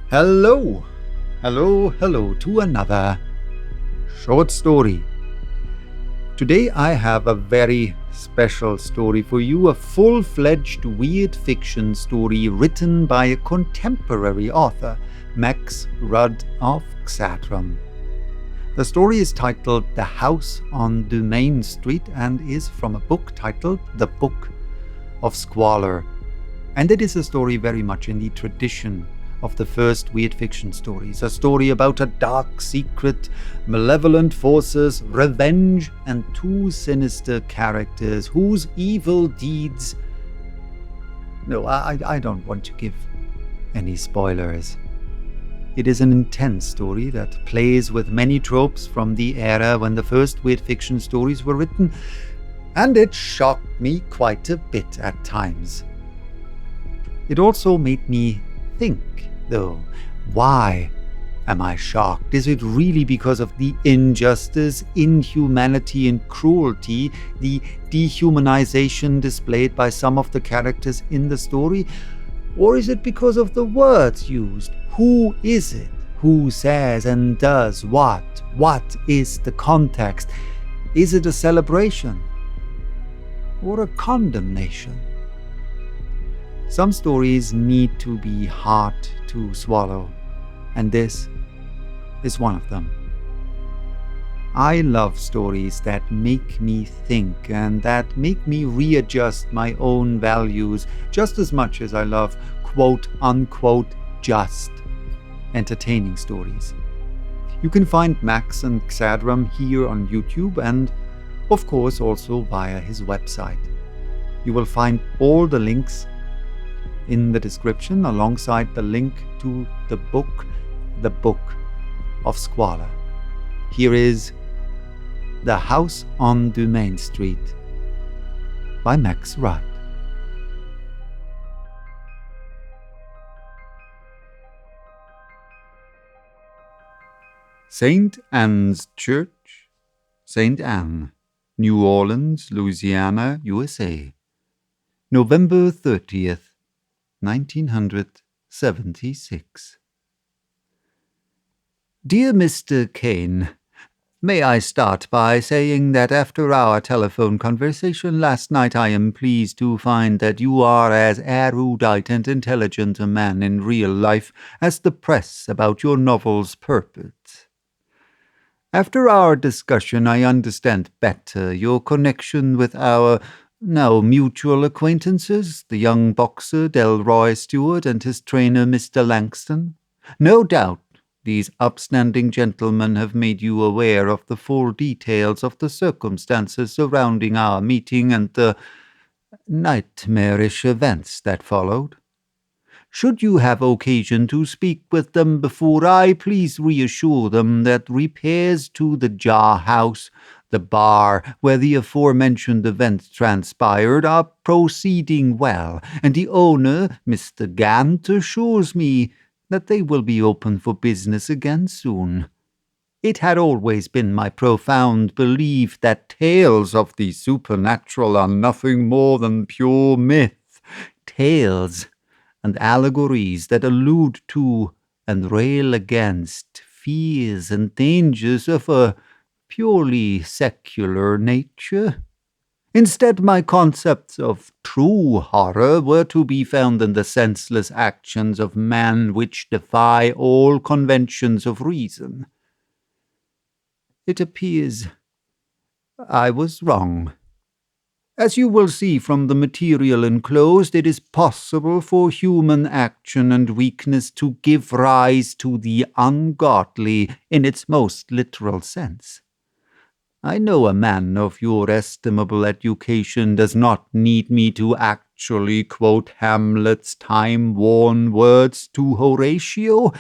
Hello, hello to another short story. Today I have a very special story for you, a full-fledged weird fiction story written by a contemporary author, Max Rudd of Xatram. The story is titled The House on Dumaine Street and is from a book titled The Book of Squalor. And it is a story very much in the tradition of the first weird fiction stories, a story about a dark secret, malevolent forces, revenge, and two sinister characters whose evil deeds... No, I don't want to give any spoilers. It is an intense story that plays with many tropes from the era when the first weird fiction stories were written, and it shocked me quite a bit at times. It also made me think, though. Why am I shocked? Is it really because of the injustice, inhumanity, and cruelty, the dehumanization displayed by some of the characters in the story? Or is it because of the words used? Who is it? Who says and does what? What is the context? Is it a celebration or a condemnation? Some stories need to be hard to swallow, and this is one of them. I love stories that make me think and that make me readjust my own values just as much as I love quote-unquote just entertaining stories. You can find Max and Xatram here on YouTube and, of course, also via his website. You will find all the links in the description alongside the link to the book of Squalor. Here is The House on Dumaine Street by Max Rudd. St. Anne's Church, St. Anne, New Orleans, Louisiana, USA. November 30th, 1976. Dear Mr. Kane, may I start by saying that after our telephone conversation last night I am pleased to find that you are as erudite and intelligent a man in real life as the press about your novel's purport. After our discussion I understand better your connection with our now mutual acquaintances, the young boxer Delroy Stewart and his trainer Mr. Langston. No doubt these upstanding gentlemen have made you aware of the full details of the circumstances surrounding our meeting and the nightmarish events that followed. Should you have occasion to speak with them before I, please reassure them that repairs to the jar house, the bar where the aforementioned events transpired, are proceeding well, and the owner, Mr. Gant, assures me that they will be open for business again soon. It had always been my profound belief that tales of the supernatural are nothing more than pure myth, tales and allegories that allude to and rail against fears and dangers of a purely secular nature. Instead, my concepts of true horror were to be found in the senseless actions of man which defy all conventions of reason. It appears I was wrong. As you will see from the material enclosed, it is possible for human action and weakness to give rise to the ungodly in its most literal sense. I know a man of your estimable education does not need me to actually quote Hamlet's time-worn words to Horatio,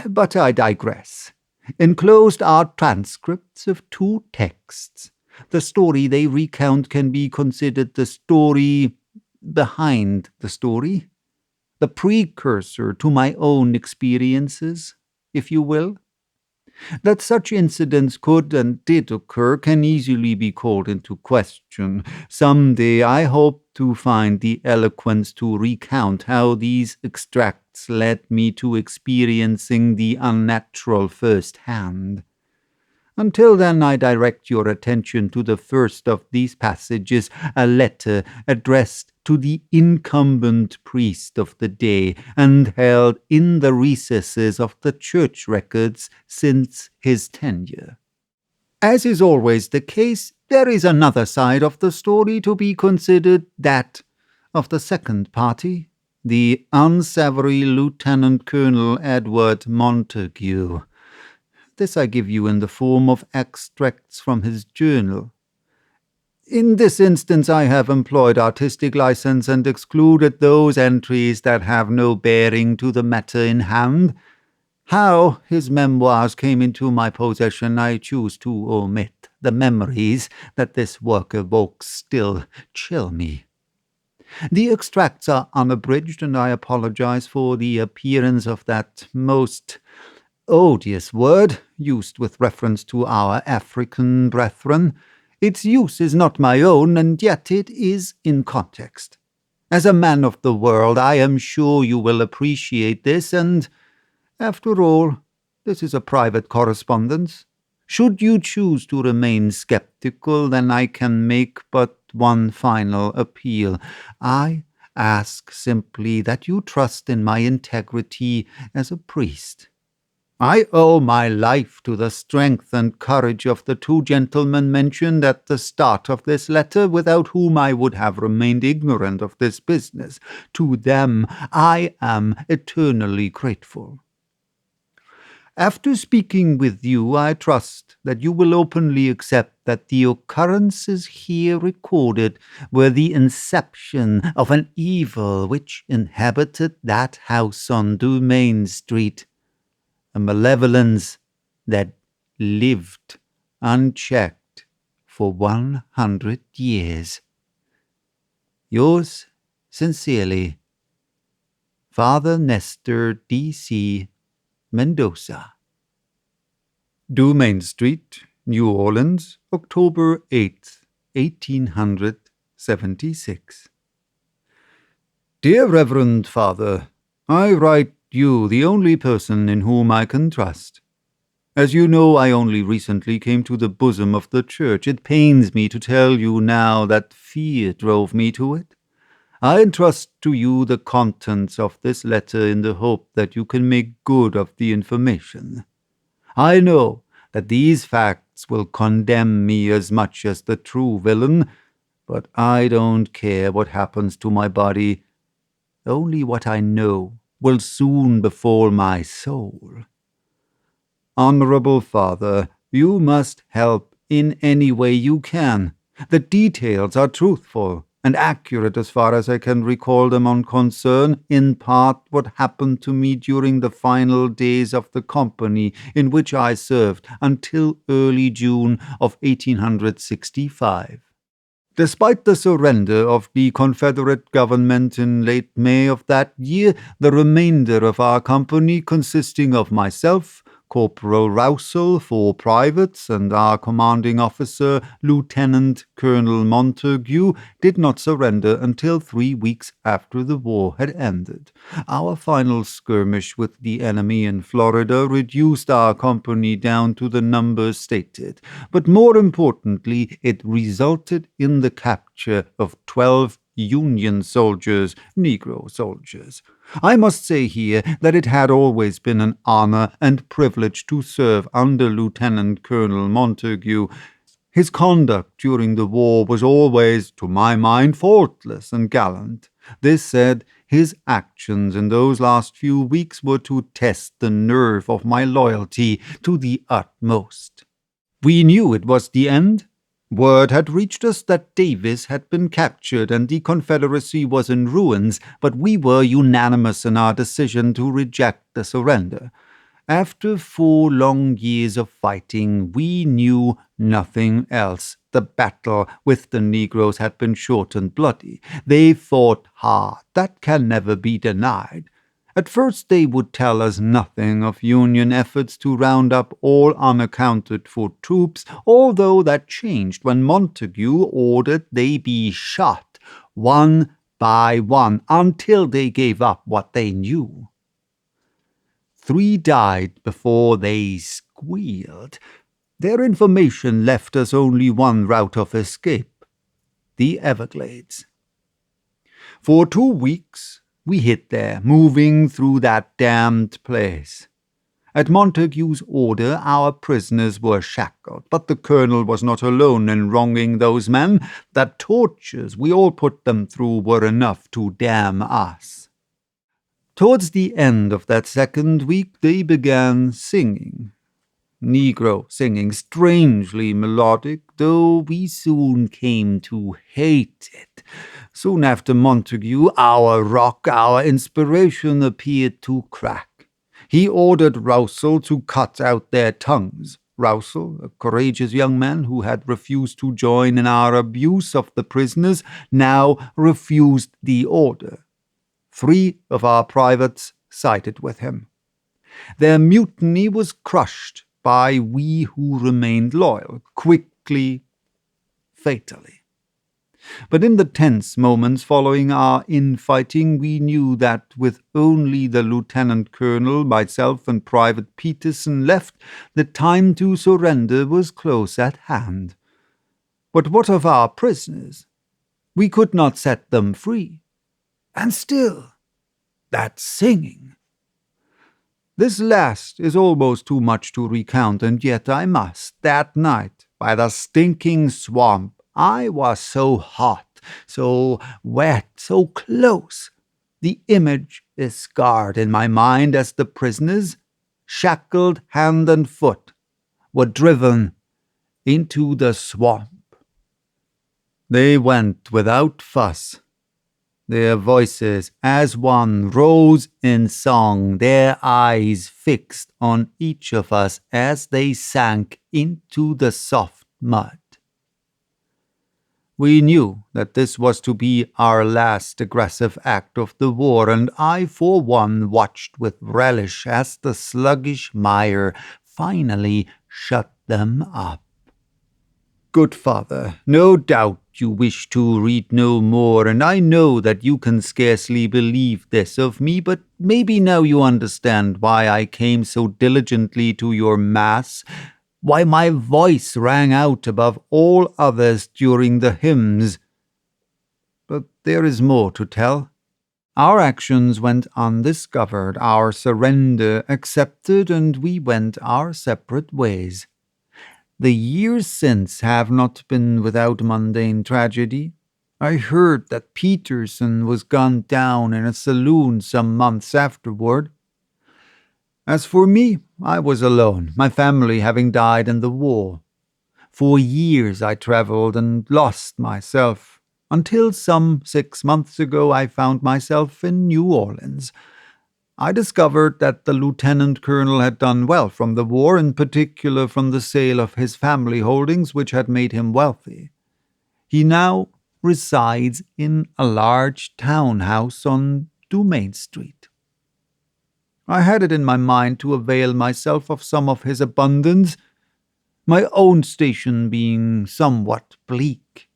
but I digress. Enclosed are transcripts of two texts. The story they recount can be considered the story behind the story, the precursor to my own experiences, if you will. That such incidents could and did occur can easily be called into question. Some day I hope to find the eloquence to recount how these extracts facts led me to experiencing the unnatural firsthand. Until then, I direct your attention to the first of these passages, a letter addressed to the incumbent priest of the day and held in the recesses of the church records since his tenure. As is always the case, there is another side of the story to be considered, that of the second party, the unsavory Lieutenant Colonel Edward Montague. This I give you in the form of extracts from his journal. In this instance I have employed artistic license and excluded those entries that have no bearing to the matter in hand. How his memoirs came into my possession I choose to omit. The memories that this work evokes still chill me. The extracts are unabridged, and I apologize for the appearance of that most odious word used with reference to our African brethren. Its use is not my own, and yet it is in context. As a man of the world, I am sure you will appreciate this, and, after all, this is a private correspondence. Should you choose to remain skeptical, then I can make but one final appeal. I ask simply that you trust in my integrity as a priest. I owe my life to the strength and courage of the two gentlemen mentioned at the start of this letter, without whom I would have remained ignorant of this business. To them I am eternally grateful. After speaking with you, I trust that you will openly accept that the occurrences here recorded were the inception of an evil which inhabited that house on Dumaine Street, a malevolence that lived unchecked for 100 years. Yours sincerely, Father Nestor D.C. Mendoza. Dumaine Street, New Orleans, October 8th, 1876. Dear Reverend Father, I write you, the only person in whom I can trust. As you know, I only recently came to the bosom of the Church. It pains me to tell you now that fear drove me to it. I entrust to you the contents of this letter in the hope that you can make good of the information. I know that these facts will condemn me as much as the true villain, but I don't care what happens to my body. Only what I know will soon befall my soul. Honorable Father, you must help in any way you can. The details are truthful and accurate as far as I can recall them, on concern, in part, what happened to me during the final days of the company in which I served until early June of 1865. Despite the surrender of the Confederate government in late May of that year, the remainder of our company, consisting of myself, Corporal Rousel, 4 privates, and our commanding officer, Lieutenant Colonel Montague, did not surrender until 3 weeks after the war had ended. Our final skirmish with the enemy in Florida reduced our company down to the numbers stated, but more importantly, it resulted in the capture of 12 Union soldiers, Negro soldiers. I must say here that it had always been an honor and privilege to serve under Lieutenant Colonel Montague. His conduct during the war was always, to my mind, faultless and gallant. This said, his actions in those last few weeks were to test the nerve of my loyalty to the utmost. We knew it was the end. Word had reached us that Davis had been captured and the Confederacy was in ruins, but we were unanimous in our decision to reject the surrender. After 4 long years of fighting, we knew nothing else. The battle with the Negroes had been short and bloody. They fought hard. That can never be denied. At first they would tell us nothing of Union efforts to round up all unaccounted-for troops, although that changed when Montague ordered they be shot, one by one, until they gave up what they knew. 3 died before they squealed. Their information left us only one route of escape: the Everglades. For 2 weeks we hid there, moving through that damned place. At Montague's order, our prisoners were shackled, but the colonel was not alone in wronging those men. The tortures we all put them through were enough to damn us. Towards the end of that second week, they began singing. Negro singing, strangely melodic, though we soon came to hate it. Soon after Montague, our rock, our inspiration, appeared to crack. He ordered Rousel to cut out their tongues. Rousel, a courageous young man who had refused to join in our abuse of the prisoners, now refused the order. 3 of our privates sided with him. Their mutiny was crushed by we who remained loyal, quickly, fatally. But in the tense moments following our infighting, we knew that with only the lieutenant colonel, myself, and Private Peterson left, the time to surrender was close at hand. But what of our prisoners? We could not set them free. And still, that singing. This last is almost too much to recount, and yet I must. That night, by the stinking swamp, I was so hot, so wet, so close. The image is scarred in my mind as the prisoners, shackled hand and foot, were driven into the swamp. They went without fuss. Their voices, as one, rose in song, their eyes fixed on each of us as they sank into the soft mud. We knew that this was to be our last aggressive act of the war, and I, for one, watched with relish as the sluggish mire finally shut them up. Good father, no doubt you wish to read no more, and I know that you can scarcely believe this of me, but maybe now you understand why I came so diligently to your mass, why my voice rang out above all others during the hymns. But there is more to tell. Our actions went undiscovered, our surrender accepted, and we went our separate ways. The years since have not been without mundane tragedy. I heard that Peterson was gunned down in a saloon some months afterward. As for me, I was alone, my family having died in the war. For years I traveled and lost myself, until some 6 months ago I found myself in New Orleans. I discovered that the lieutenant colonel had done well from the war, in particular from the sale of his family holdings, which had made him wealthy. He now resides in a large townhouse on Dumaine Street. I had it in my mind to avail myself of some of his abundance, my own station being somewhat bleak.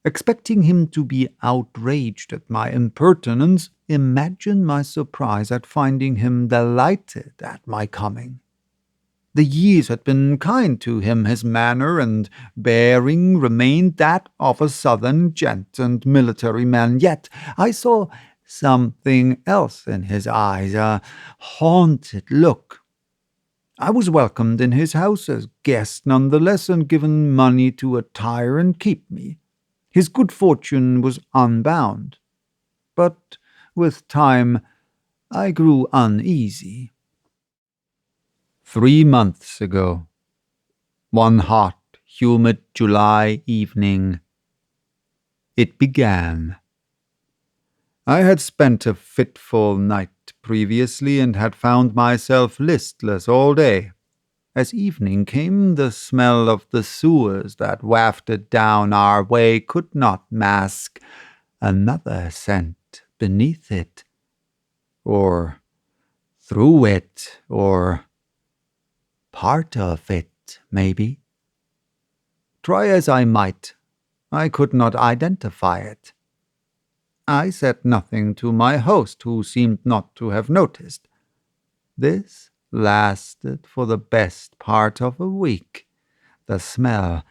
Expecting him to be outraged at my impertinence, imagine my surprise at finding him delighted at my coming. The years had been kind to him, his manner and bearing remained that of a southern gent and military man, yet I saw something else in his eyes, a haunted look. I was welcomed in his house as guest nonetheless, and given money to attire and keep me. His good fortune was unbound, but with time I grew uneasy. 3 months ago, one hot, humid July evening, it began. I had spent a fitful night previously and had found myself listless all day. As evening came, the smell of the sewers that wafted down our way could not mask another scent beneath it, or through it, or part of it, maybe. Try as I might, I could not identify it. I said nothing to my host, who seemed not to have noticed. This lasted for the best part of a week, the smell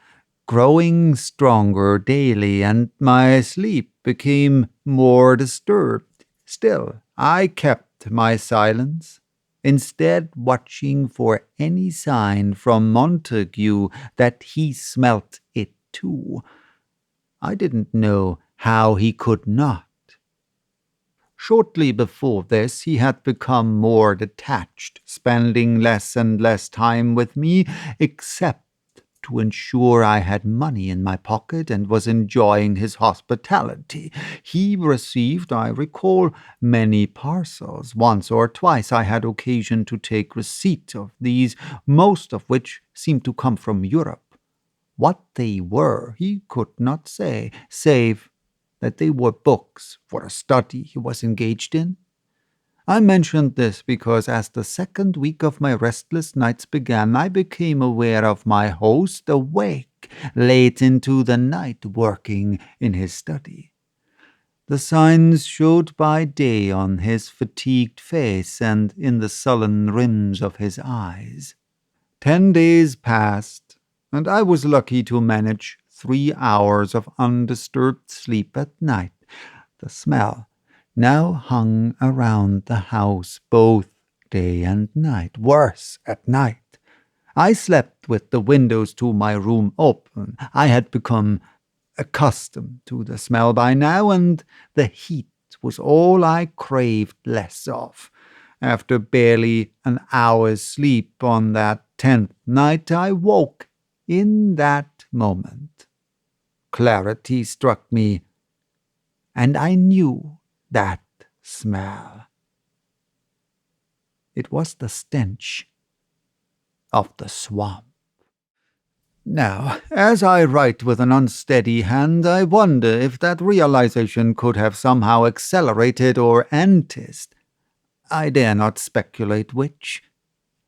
growing stronger daily, and my sleep became more disturbed. Still, I kept my silence, instead watching for any sign from Montague that he smelt it too. I didn't know how he could not. Shortly before this, he had become more detached, spending less and less time with me, except to ensure I had money in my pocket and was enjoying his hospitality. He received, I recall, many parcels. Once or twice I had occasion to take receipt of these, most of which seemed to come from Europe. What they were he could not say, save that they were books for a study he was engaged in. I mentioned this because as the second week of my restless nights began, I became aware of my host awake late into the night working in his study. The signs showed by day on his fatigued face and in the sullen rims of his eyes. 10 days passed, and I was lucky to manage 3 hours of undisturbed sleep at night. The smell now hung around the house both day and night, worse at night. I slept with the windows to my room open. I had become accustomed to the smell by now, and the heat was all I craved less of. After barely an hour's sleep on that 10th night, I woke in that moment. Clarity struck me, and I knew that smell. It was the stench of the swamp. Now, as I write with an unsteady hand, I wonder if that realization could have somehow accelerated or anticed. I dare not speculate which.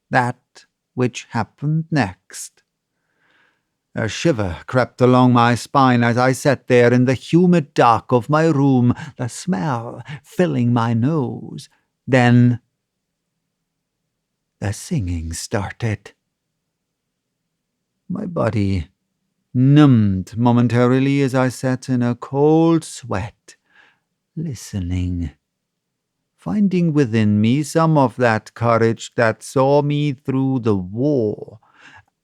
That which happened next. A shiver crept along my spine as I sat there in the humid dark of my room, the smell filling my nose. Then the singing started. My body numbed momentarily as I sat in a cold sweat, listening, finding within me some of that courage that saw me through the war.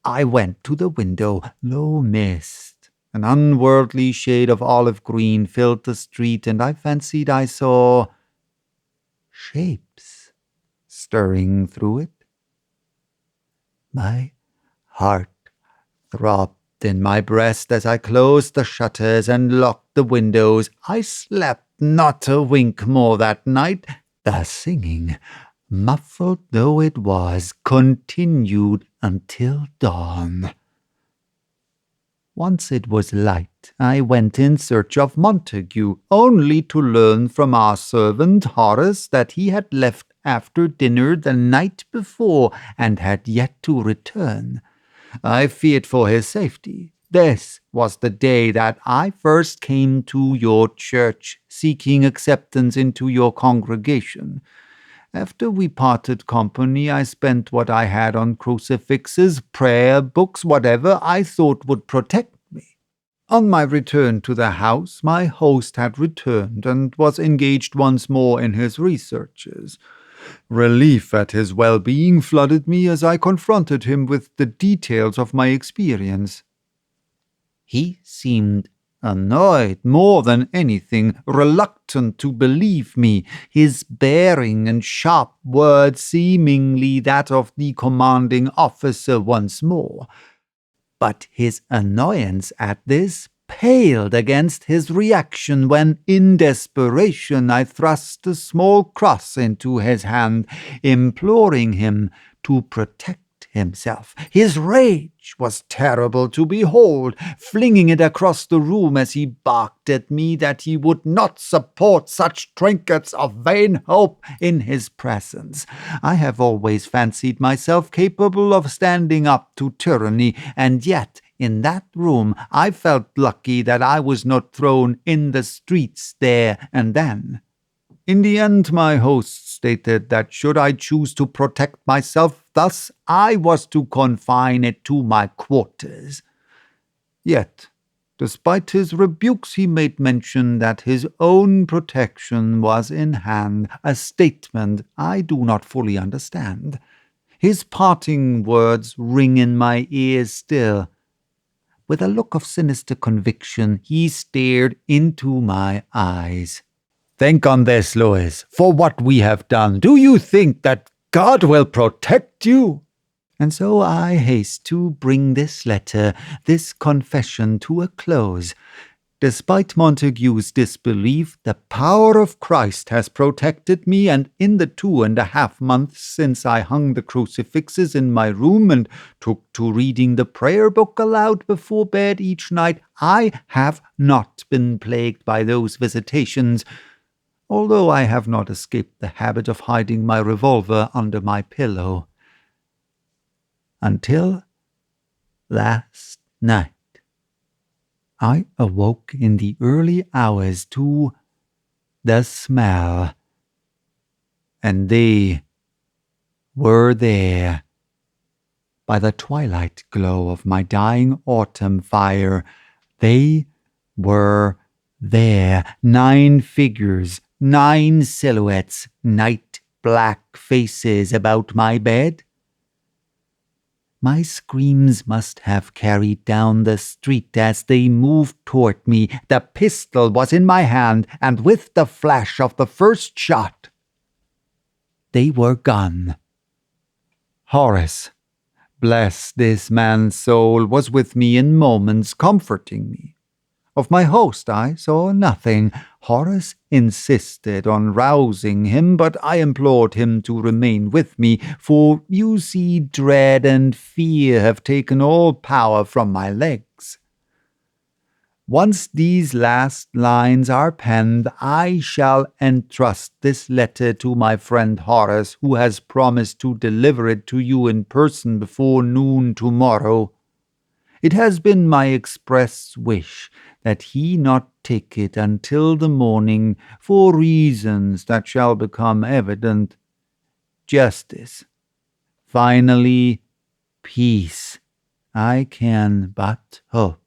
I went to the window. Low mist, an unworldly shade of olive green, filled the street, and I fancied I saw shapes stirring through it. My heart throbbed in my breast as I closed the shutters and locked the windows. I slept not a wink more that night. The singing, muffled though it was, continued until dawn. Once it was light, I went in search of Montague, only to learn from our servant Horace that he had left after dinner the night before and had yet to return. I feared for his safety. This was the day that I first came to your church, seeking acceptance into your congregation. After we parted company, I spent what I had on crucifixes, prayer books, whatever I thought would protect me. On my return to the house, my host had returned and was engaged once more in his researches. Relief at his well-being flooded me as I confronted him with the details of my experience. He seemed annoyed more than anything, reluctant to believe me, his bearing and sharp words seemingly that of the commanding officer once more. But his annoyance at this paled against his reaction when, in desperation, I thrust a small cross into his hand, imploring him to protect himself. His rage was terrible to behold, flinging it across the room as he barked at me that he would not support such trinkets of vain hope in his presence. I have always fancied myself capable of standing up to tyranny, and yet in that room I felt lucky that I was not thrown in the streets there and then. In the end, my host stated that should I choose to protect myself thus, I was to confine it to my quarters. Yet, despite his rebukes, he made mention that his own protection was in hand, a statement I do not fully understand. His parting words ring in my ears still. With a look of sinister conviction, he stared into my eyes. "Think on this, Louis, for what we have done. Do you think that God will protect you?" And so I haste to bring this letter, this confession to a close. Despite Montague's disbelief, the power of Christ has protected me, and in the 2.5 months since I hung the crucifixes in my room and took to reading the prayer book aloud before bed each night, I have not been plagued by those visitations, although I have not escaped the habit of hiding my revolver under my pillow. Until last night, I awoke in the early hours to the smell, and they were there. By the twilight glow of my dying autumn fire, they were there. 9 figures, 9 silhouettes, night black faces about my bed. My screams must have carried down the street as they moved toward me. The pistol was in my hand, and with the flash of the first shot, they were gone. Horace, bless this man's soul, was with me in moments, comforting me. Of my host I saw nothing. Horace insisted on rousing him, but I implored him to remain with me, for you see, dread and fear have taken all power from my legs. Once these last lines are penned, I shall entrust this letter to my friend Horace, who has promised to deliver it to you in person before noon tomorrow. It has been my express wish that he not take it until the morning, for reasons that shall become evident. Justice. Finally, peace. I can but hope.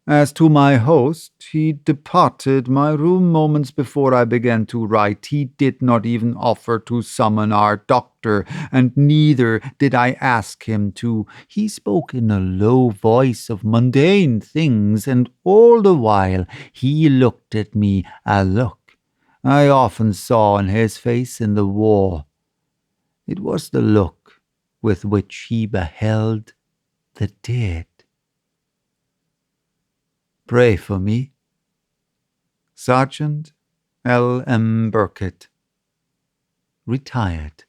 As to my host, he departed my room moments before I began to write. He did not even offer to summon our doctor, and neither did I ask him to. He spoke in a low voice of mundane things, and all the while he looked at me, a look I often saw on his face in the war. It was the look with which he beheld the dead. Pray for me. Sergeant L. M. Burkitt, retired.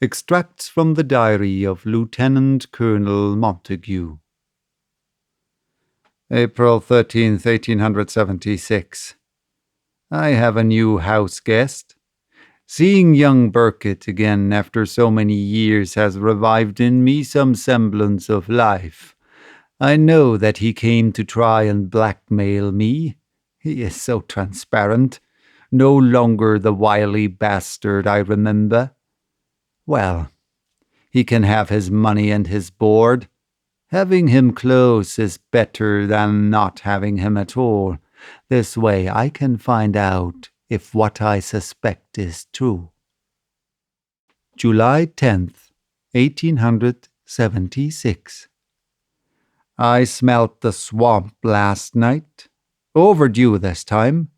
Extracts from the diary of Lieutenant Colonel Montague. April 13th, 1876. I have a new house guest. Seeing young Burkitt again after so many years has revived in me some semblance of life. I know that he came to try and blackmail me. He is so transparent, no longer the wily bastard I remember. Well, he can have his money and his board. Having him close is better than not having him at all. This way I can find out if what I suspect is true. July 10th, 1876. I smelt the swamp last night. Overdue this time.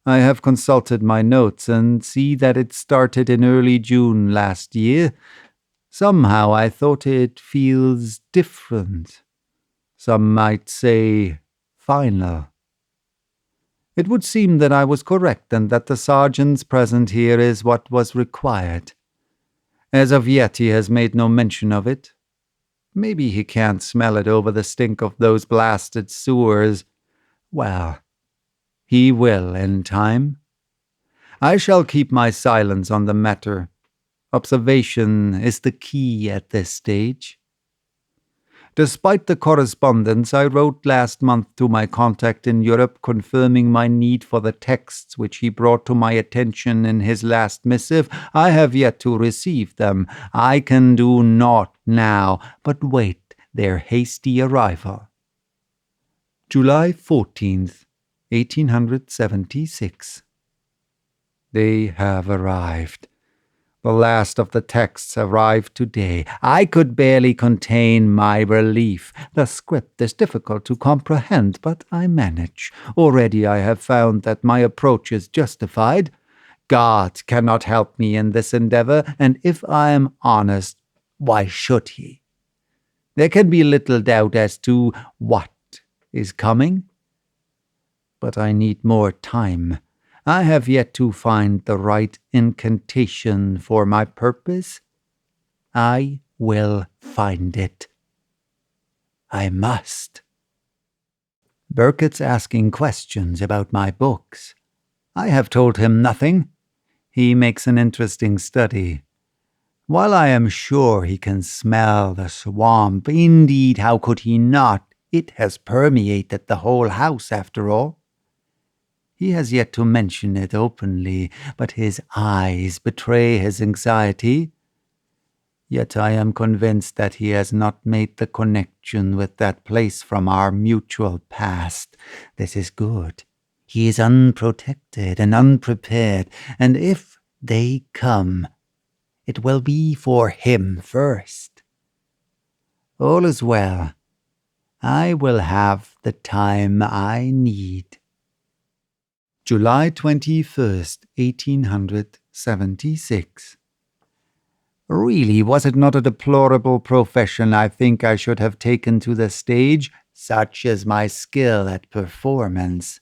I have consulted my notes and see that it started in early June last year. Somehow I thought it feels different. Some might say final. It would seem that I was correct and that the sergeant's presence here is what was required. As of yet he has made no mention of it. Maybe he can't smell it over the stink of those blasted sewers. Well, he will in time. I shall keep my silence on the matter. Observation is the key at this stage. Despite the correspondence I wrote last month to my contact in Europe confirming my need for the texts which he brought to my attention in his last missive, I have yet to receive them. I can do naught now but wait their hasty arrival. July 14th, 1876. They have arrived. The last of the texts arrived today. I could barely contain my relief. The script is difficult to comprehend, but I manage. Already I have found that my approach is justified. God cannot help me in this endeavor, and if I am honest, why should he? There can be little doubt as to what is coming, but I need more time. I have yet to find the right incantation for my purpose. I will find it. I must. Burkitt's asking questions about my books. I have told him nothing. He makes an interesting study. While I am sure he can smell the swamp, indeed, how could he not? It has permeated the whole house, after all. He has yet to mention it openly, but his eyes betray his anxiety. Yet I am convinced that he has not made the connection with that place from our mutual past. This is good. He is unprotected and unprepared, and if they come, it will be for him first. All is well. I will have the time I need. July 21st, 1876. Really, was it not a deplorable profession I think I should have taken to the stage, such is my skill at performance?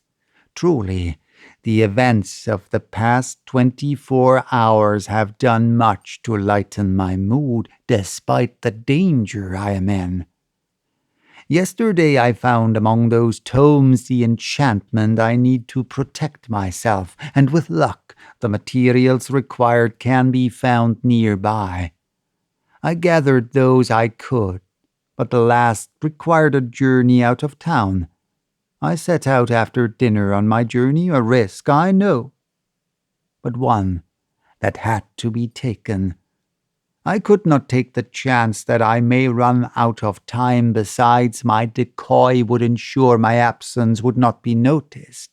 Truly, the events of the past 24 hours have done much to lighten my mood, despite the danger I am in. Yesterday I found among those tomes the enchantment I need to protect myself, and with luck the materials required can be found nearby. I gathered those I could, but the last required a journey out of town. I set out after dinner on my journey, a risk, I know, but one that had to be taken. I could not take the chance that I may run out of time. Besides, my decoy would ensure my absence would not be noticed.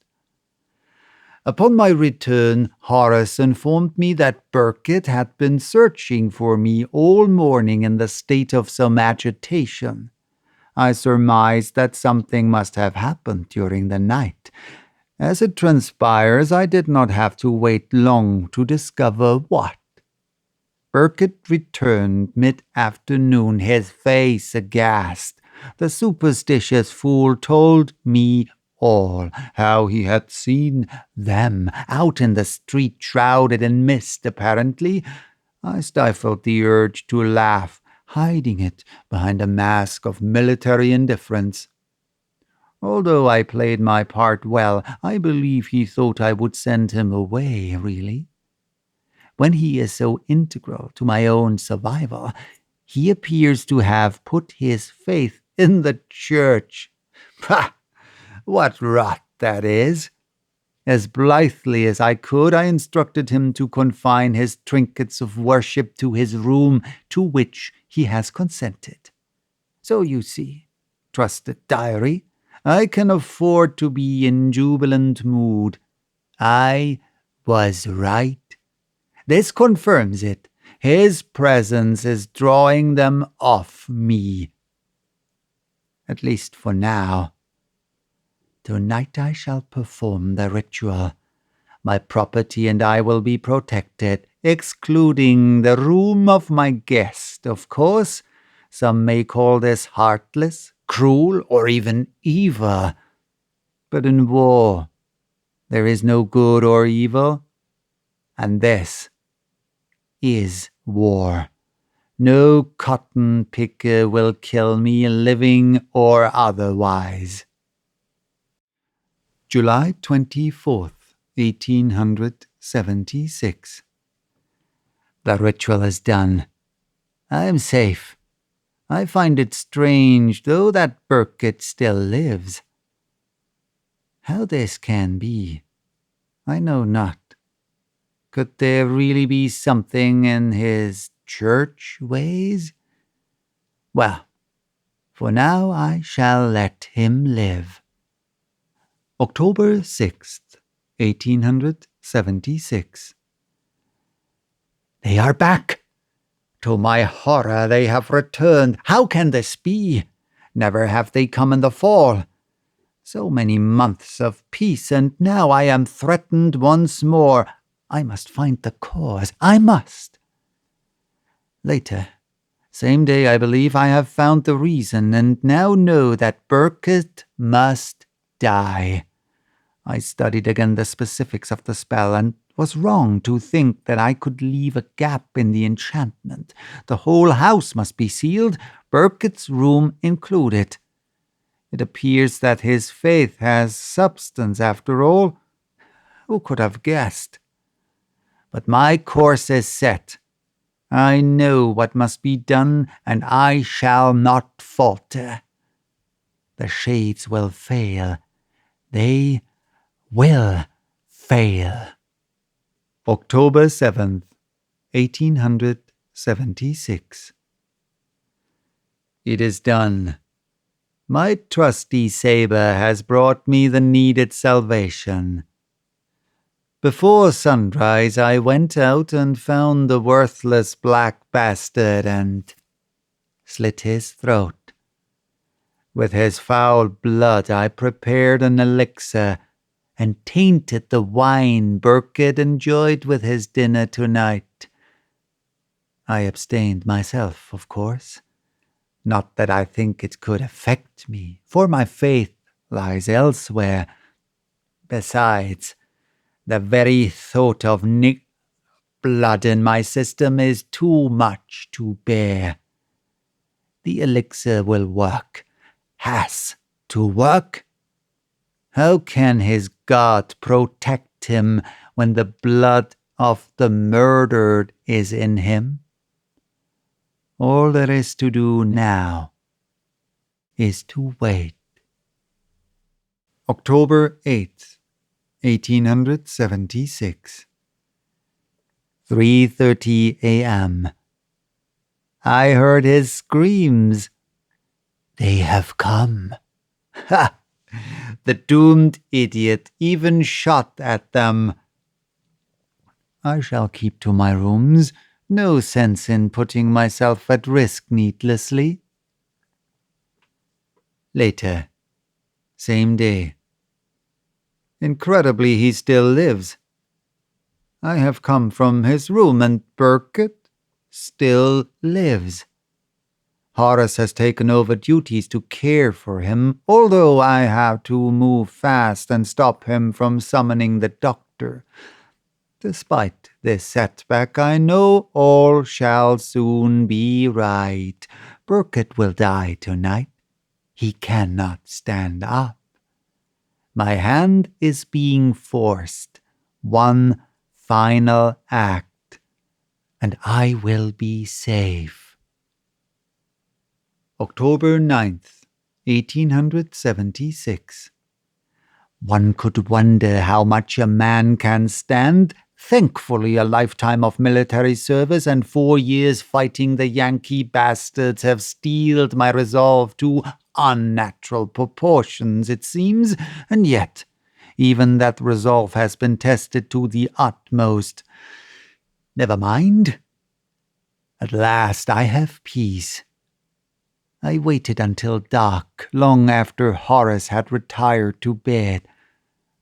Upon my return, Horace informed me that Burkitt had been searching for me all morning in the state of some agitation. I surmised that something must have happened during the night. As it transpires, I did not have to wait long to discover what. Burkitt returned mid-afternoon, his face aghast. The superstitious fool told me all, how he had seen them out in the street, shrouded in mist, apparently. I stifled the urge to laugh, hiding it behind a mask of military indifference. Although I played my part well, I believe he thought I would send him away, really. When he is so integral to my own survival, he appears to have put his faith in the church. Pah! What rot that is! As blithely as I could, I instructed him to confine his trinkets of worship to his room, to which he has consented. So you see, trusted diary, I can afford to be in jubilant mood. I was right. This confirms it. His presence is drawing them off me. At least for now. Tonight I shall perform the ritual. My property and I will be protected, excluding the room of my guest, of course. Some may call this heartless, cruel, or even evil. But in war, there is no good or evil, and this is war. No cotton picker will kill me, living or otherwise. July 24th, 1876. The ritual is done. I am safe. I find it strange, though, that Burkitt still lives. How this can be, I know not. Could there really be something in his church ways? Well, for now I shall let him live. October 6th, 1876. They are back! To my horror, they have returned. How can this be? Never have they come in the fall. So many months of peace, and now I am threatened once more. I must find the cause. I must. Later, same day, I believe I have found the reason, and now know that Burkitt must die. I studied again the specifics of the spell, and was wrong to think that I could leave a gap in the enchantment. The whole house must be sealed, Burkitt's room included. It appears that his faith has substance after all. Who could have guessed? But my course is set. I know what must be done, and I shall not falter. The shades will fail. They will fail. October 7th, 1876. It is done. My trusty sabre has brought me the needed salvation. Before sunrise I went out and found the worthless black bastard and slit his throat. With his foul blood I prepared an elixir and tainted the wine Burkitt enjoyed with his dinner tonight. I abstained myself, of course. Not that I think it could affect me, for my faith lies elsewhere. Besides, the very thought of blood in my system is too much to bear. The elixir will work, has to work. How can his God protect him when the blood of the murdered is in him? All there is to do now is to wait. October 8th, 1876. 3:30 a.m. I heard his screams. They have come. Ha! The doomed idiot even shot at them. I shall keep to my rooms. No sense in putting myself at risk needlessly. Later, same day. Incredibly, he still lives. I have come from his room, and Burkitt still lives. Horace has taken over duties to care for him, although I have to move fast and stop him from summoning the doctor. Despite this setback, I know all shall soon be right. Burkitt will die tonight. He cannot stand up. My hand is being forced. One final act, and I will be safe. October 9th, 1876. One could wonder how much a man can stand. Thankfully, a lifetime of military service and 4 years fighting the Yankee bastards have steeled my resolve to unnatural proportions, it seems, and yet even that resolve has been tested to the utmost. Never mind. At last I have peace. I waited until dark, long after Horace had retired to bed.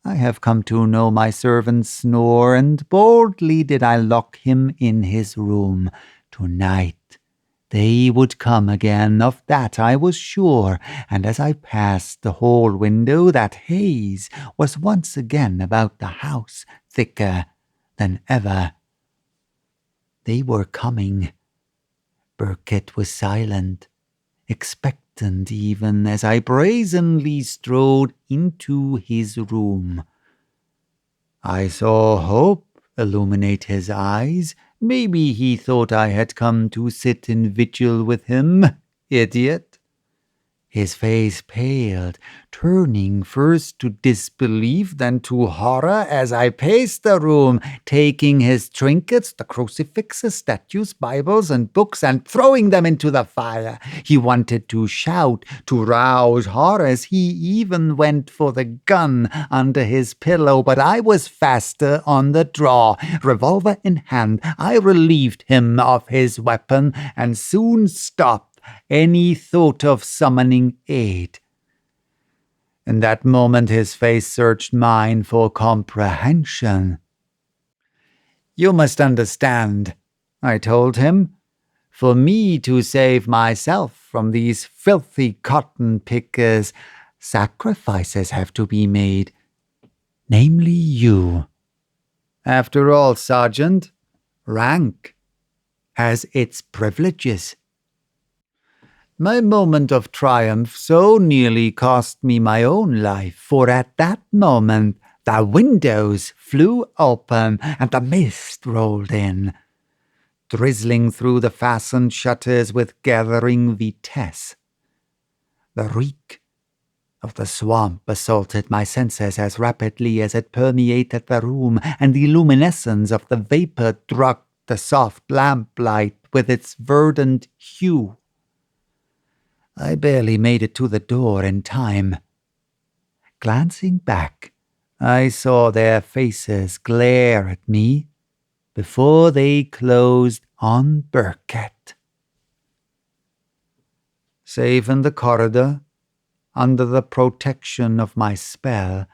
I have come to know my servant's snore, and boldly did I lock him in his room. Tonight they would come again, of that I was sure, and as I passed the hall window, that haze was once again about the house, thicker than ever. They were coming. Burkitt was silent, expectant even, as I brazenly strode into his room. I saw hope illuminate his eyes. Maybe he thought I had come to sit in vigil with him. idiot." His face paled, turning first to disbelief, then to horror as I paced the room, taking his trinkets, the crucifixes, statues, Bibles, and books, and throwing them into the fire. He wanted to shout, to rouse horrors. He even went for the gun under his pillow, but I was faster on the draw. Revolver in hand, I relieved him of his weapon and soon stopped any thought of summoning aid. In that moment his face searched mine for comprehension. "You must understand," I told him. "For me to save myself from these filthy cotton pickers, sacrifices have to be made. Namely you. After all, Sergeant, rank has its privileges." My moment of triumph so nearly cost me my own life, for at that moment the windows flew open and the mist rolled in, drizzling through the fastened shutters with gathering vitesse. The reek of the swamp assaulted my senses as rapidly as it permeated the room, and the luminescence of the vapor drugged the soft lamplight with its verdant hue. I barely made it to the door in time. Glancing back, I saw their faces glare at me before they closed on Burkett. Safe in the corridor, under the protection of my spell,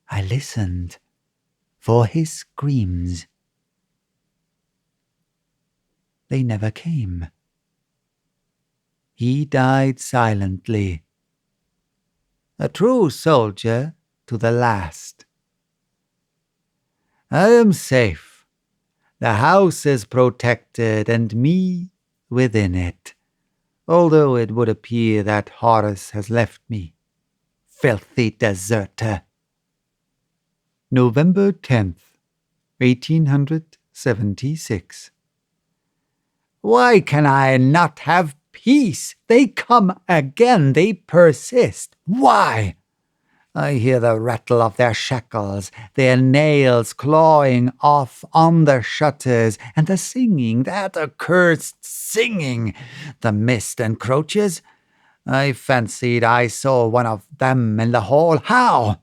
I listened for his screams. They never came. He died silently, a true soldier to the last. I am safe. The house is protected, and me within it, although it would appear that Horace has left me. Filthy deserter. November 10th, 1876. Why can I not have peace? They come again, they persist. Why? I hear the rattle of their shackles, their nails clawing off on the shutters, and the singing, that accursed singing. The mist encroaches. I fancied I saw one of them in the hall. How?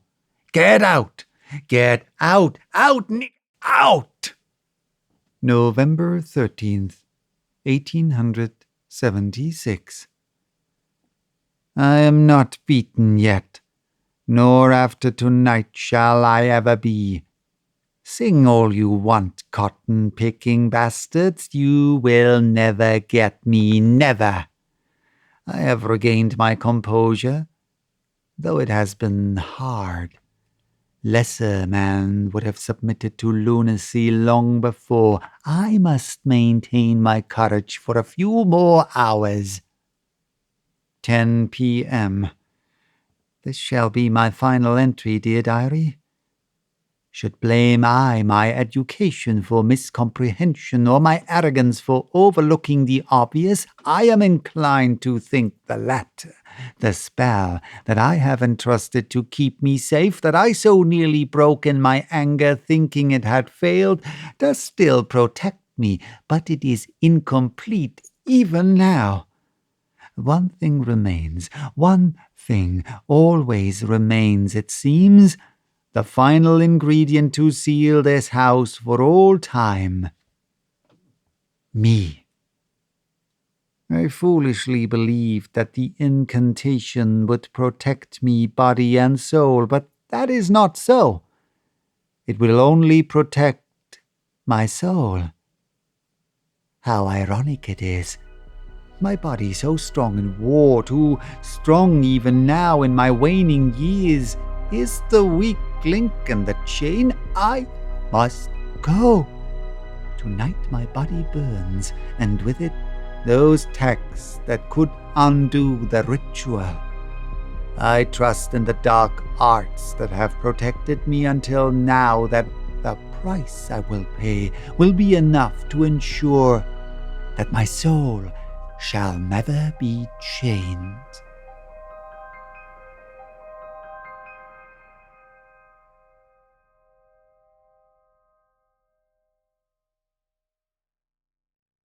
Get out! Get out! Out! Out! November 13th, 1876. I am not beaten yet, nor after tonight shall I ever be. Sing all you want, cotton-picking bastards, you will never get me, never. I have regained my composure, though it has been hard. Lesser man would have submitted to lunacy long before. I must maintain my courage for a few more hours. 10 p.m. This shall be my final entry, dear diary. Should blame I my education for miscomprehension or my arrogance for overlooking the obvious, I am inclined to think the latter. The spell that I have entrusted to keep me safe, that I so nearly broke in my anger thinking it had failed, does still protect me, but it is incomplete even now. One thing remains, one thing always remains, it seems, the final ingredient to seal this house for all time. Me. I foolishly believed that the incantation would protect me body and soul, but that is not so. It will only protect my soul. How ironic it is. My body so strong in war, too strong even now in my waning years, is the weak link in the chain. I must go. Tonight my body burns, and with it those texts that could undo the ritual. I trust in the dark arts that have protected me until now that the price I will pay will be enough to ensure that my soul shall never be chained.